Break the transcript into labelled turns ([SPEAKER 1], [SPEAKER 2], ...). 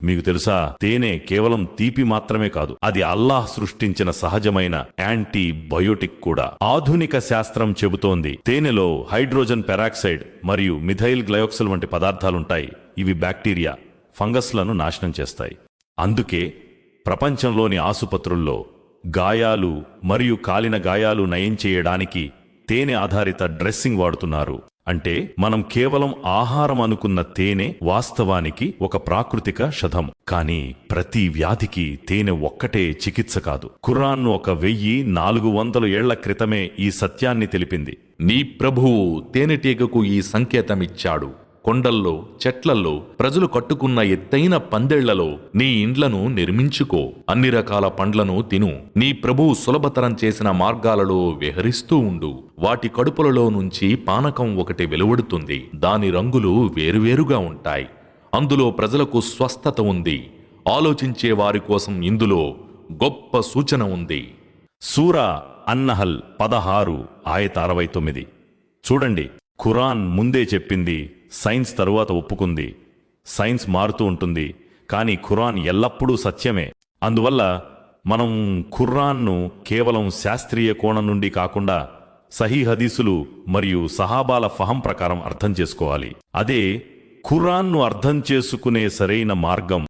[SPEAKER 1] మీకు తెలుసా, తేనె కేవలం తీపి మాత్రమే కాదు, అది అల్లాహ్ సృష్టించిన సహజమైన యాంటీబయోటిక్ కూడా. ఆధునిక శాస్త్రం చెబుతోంది తేనెలో హైడ్రోజన్ పెరాక్సైడ్ మరియు మిథైల్ గ్లయోక్సిల్ వంటి పదార్థాలుంటాయి. ఇవి బ్యాక్టీరియా, ఫంగస్లను నాశనం చేస్తాయి. అందుకే ప్రపంచంలోని ఆసుపత్రుల్లో గాయాలు మరియు కాలిన గాయాలు నయం చేయడానికి తేనె ఆధారిత డ్రెస్సింగ్ వాడుతున్నారు. అంటే మనం కేవలం ఆహారం అనుకున్న తేనె వాస్తవానికి ఒక ప్రాకృతిక షధం. కానీ ప్రతి వ్యాధికి తేనె ఒక్కటే చికిత్స కాదు. ఖురాన్ 1400 ఏళ్ల క్రితమే ఈ సత్యాన్ని తెలిపింది.
[SPEAKER 2] నీ ప్రభువు తేనెటీగకు ఈ సంకేతమిచ్చాడు. కొండల్లో, చెట్లల్లో ప్రజలు కట్టుకున్న ఎత్తైన పందిళ్లలో నీ ఇండ్లను నిర్మించుకో. అన్ని రకాల పండ్లను తిను. నీ ప్రభువు సులభతరం చేసిన మార్గాలలో విహరిస్తూ ఉండు. వాటి కడుపులలో నుంచి పానకం ఒకటి వెలువడుతుంది. దాని రంగులు వేరువేరుగా ఉంటాయి. అందులో ప్రజలకు స్వస్థత ఉంది. ఆలోచించే వారి కోసం ఇందులో గొప్ప సూచన ఉంది.
[SPEAKER 1] సూరా అన్నహల్ 16:69. చూడండి, ఖురాన్ ముందే చెప్పింది, సైన్స్ తరువాత ఒప్పుకుంది. సైన్స్ మారుతూ ఉంటుంది, కానీ ఖురాన్ ఎల్లప్పుడూ సత్యమే. అందువల్ల మనం ఖురాన్ను కేవలం శాస్త్రీయ కోణం నుండి కాకుండా సహీ హదీసులు మరియు సహాబాల ఫహం ప్రకారం అర్థం చేసుకోవాలి. అదే ఖురాన్ను అర్థం చేసుకునే సరైన మార్గం.